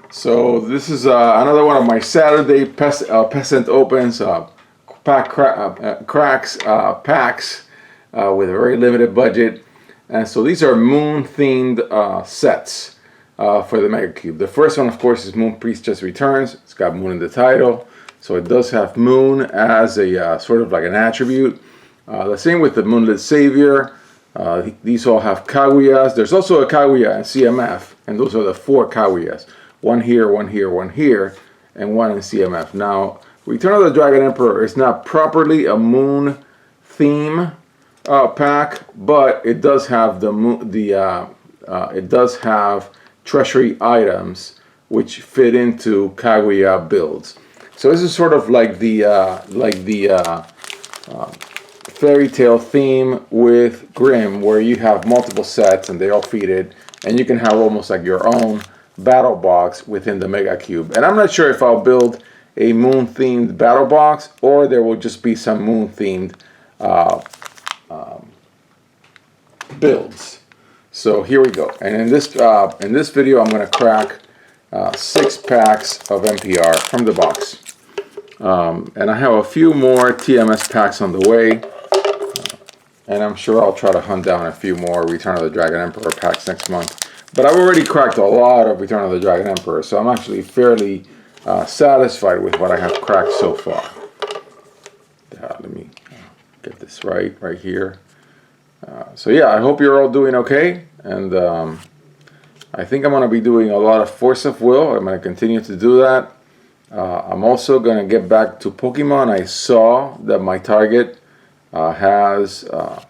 So this is another one of my Saturday peasant opens, cracks packs with a very limited budget. And so these are moon themed sets for the Mega Cube. The first one, of course, is Moon Priestess Returns. It's got moon in the title, so it does have moon as a sort of like an attribute. The same with the Moonlit Savior. These all have Kaguyas. There's also a Kaguya in CMF, and those are the 4 Kaguyas. One here, one here, one here, and one in CMF. Now, Return of the Dragon Emperor is not properly a moon theme pack, but it does have it does have treasury items which fit into Kaguya builds. So this is sort of like the fairy tale theme with Grimm, where you have multiple sets and they all feed it, and you can have almost like your own battle box within the Mega Cube. And I'm not sure if I'll build a moon themed battle box or there will just be some moon themed builds. So here we go. And in this video, I'm going to crack 6 packs of MPR from the box. And I have a few more TMS packs on the way. And I'm sure I'll try to hunt down a few more Return of the Dragon Emperor packs next month. But I've already cracked a lot of Return of the Dragon Emperor, so I'm actually fairly satisfied with what I have cracked so far. Let me get this right here. So yeah, I hope you're all doing okay, and I think I'm going to be doing a lot of Force of Will. I'm going to continue to do that. I'm also going to get back to Pokemon. I saw that my target has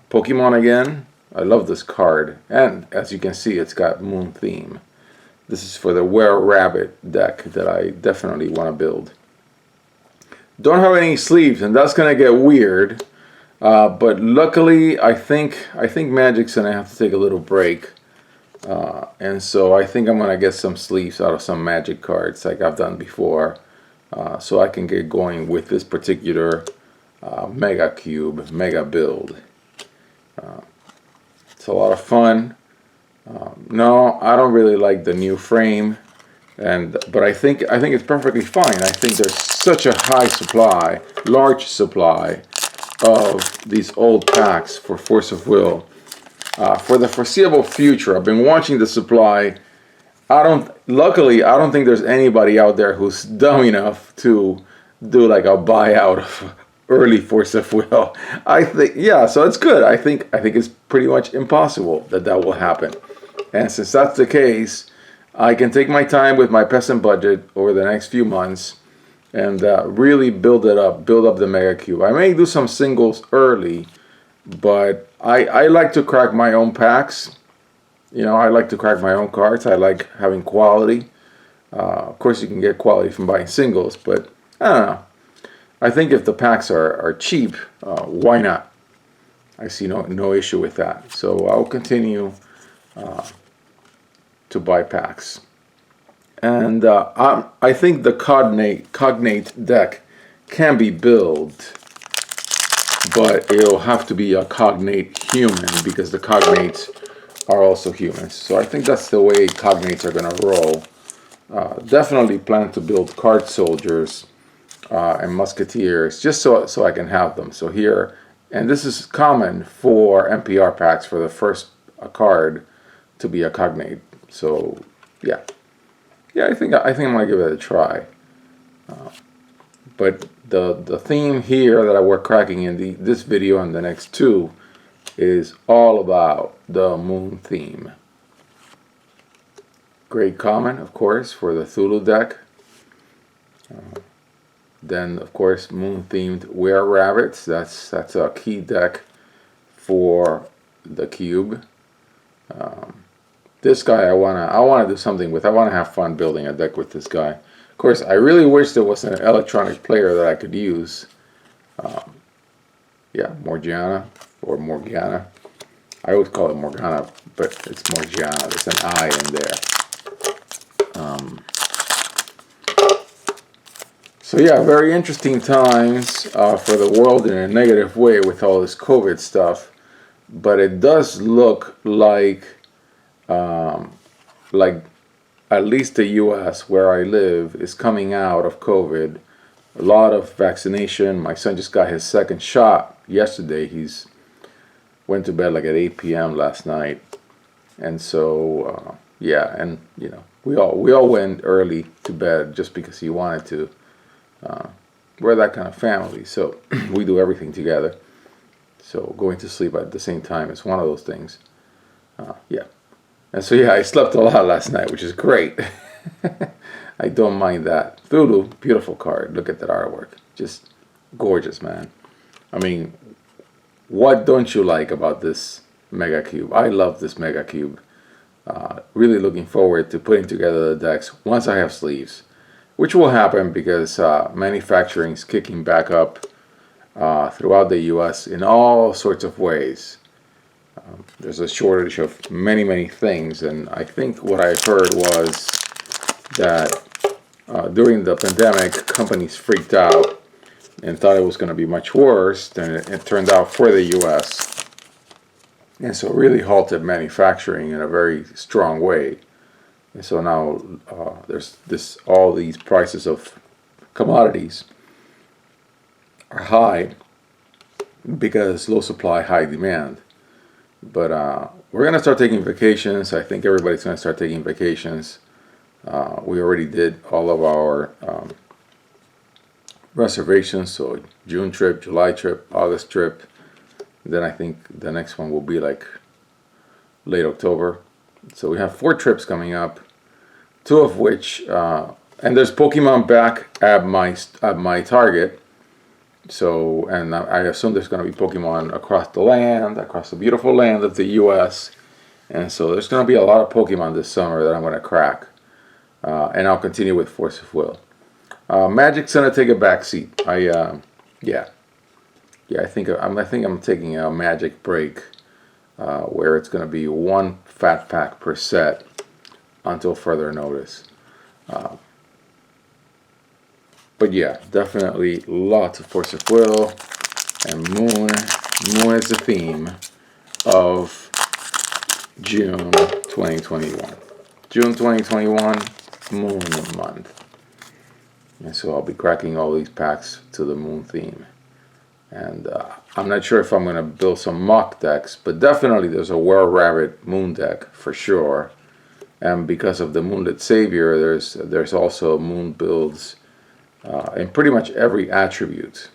Pokemon again. I love this card, and as you can see, it's got moon theme. This is for the Were-Rabbit deck that I definitely want to build. Don't have any sleeves, and that's going to get weird. But luckily, I think Magic's going to have to take a little break. And so I think I'm going to get some sleeves out of some Magic cards like I've done before. So I can get going with this particular Mega Cube, Mega build. It's a lot of fun. No, I don't really like the new frame, but I think it's perfectly fine. I think there's such a high supply, large supply of these old packs for Force of Will. For the foreseeable future, I've been watching the supply. Luckily, I don't think there's anybody out there who's dumb enough to do like a buyout of early Force of Will. I think, yeah, so it's good. I think it's pretty much impossible that will happen. And since that's the case, I can take my time with my peasant budget over the next few months and really build up the Mega Cube. I may do some singles early, but I like to crack my own packs. You know, I like to crack my own cards. I like having quality. Of course, you can get quality from buying singles, but I don't know. I think if the packs are cheap, why not? I see no issue with that. So I'll continue to buy packs. And I think the cognate deck can be built, but it'll have to be a cognate human because the cognates are also humans. So I think that's the way cognates are going to roll. Definitely plan to build card soldiers and musketeers just so I can have them. So here, and this is common for MPR packs for the first card to be a cognate. So yeah, I think I'm gonna give it a try. But the theme here that we're cracking in this video and the next 2 is all about the moon theme. Great common, of course, for the Thulu deck. Then, of course, moon-themed Were-Rabbits. That's a key deck for the cube. This guy I wanna do something with. I wanna have fun building a deck with this guy. Of course, I really wish there was an electronic player that I could use. Yeah, Morgiana or Morgana. I always call it Morgana, but it's Morgiana. There's an I in there. So yeah, very interesting times for the world in a negative way with all this COVID stuff. But it does look like at least the US where I live is coming out of COVID. A lot of vaccination. My son just got his second shot yesterday. He's went to bed like at 8 p.m. last night. And so yeah, and you know, we all went early to bed just because he wanted to. We're that kind of family, so we do everything together. So going to sleep at the same time is one of those things. Yeah. And so yeah, I slept a lot last night, which is great. I don't mind that. Thulu, beautiful card. Look at that artwork. Just gorgeous, man. I mean, what don't you like about this Mega Cube? I love this Mega Cube. Really looking forward to putting together the decks once I have sleeves, which will happen because manufacturing is kicking back up throughout the US in all sorts of ways. There's a shortage of many things, and I think what I heard was that during the pandemic, companies freaked out and thought it was going to be much worse than it turned out for the US. And so it really halted manufacturing in a very strong way. And so now there's all these prices of commodities are high because low supply, high demand. But we're going to start taking vacations. I think everybody's going to start taking vacations. We already did all of our reservations. So June trip, July trip, August trip. Then I think the next one will be like late October. So we have 4 trips coming up. 2 of which, and there's Pokemon back at my Target. So, and I assume there's going to be Pokemon across the land, across the beautiful land of the US. And so there's going to be a lot of Pokemon this summer that I'm going to crack. And I'll continue with Force of Will. Magic's going to take a back seat. Yeah, I think I'm taking a Magic break where it's going to be 1 fat pack per set until further notice. But yeah, definitely lots of Force of Will, and Moon. Moon is the theme of June 2021. June 2021, Moon month. And so I'll be cracking all these packs to the Moon theme. And I'm not sure if I'm going to build some mock decks, but definitely there's a Were-Rabbit Moon deck for sure. And because of the Moonlit Savior, there's also Moon builds in pretty much every attribute.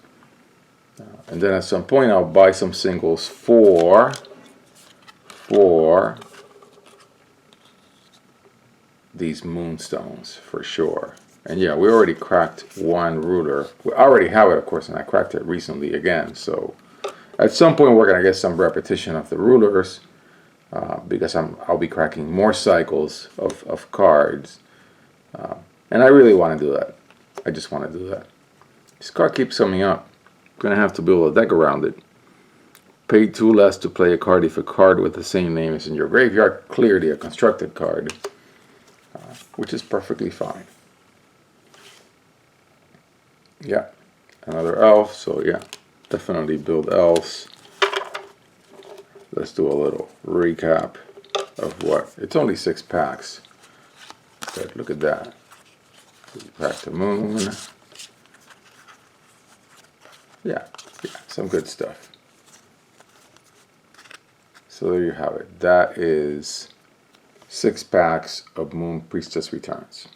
And then at some point I'll buy some singles for these Moonstones for sure. And yeah, we already cracked 1 ruler. We already have it, of course, and I cracked it recently again. So at some point we're going to get some repetition of the rulers because I'll be cracking more cycles of cards. And I really want to do that. I just want to do that. This card keeps coming up. I'm going to have to build a deck around it. Pay 2 less to play a card if a card with the same name is in your graveyard. Clearly a constructed card, which is perfectly fine. Yeah, another elf. So yeah, definitely build elves. Let's do a little recap of what. It's only 6 packs. But look at that. Back to Moon. Yeah, some good stuff. So there you have it. That is 6 packs of Moon Priestess Returns.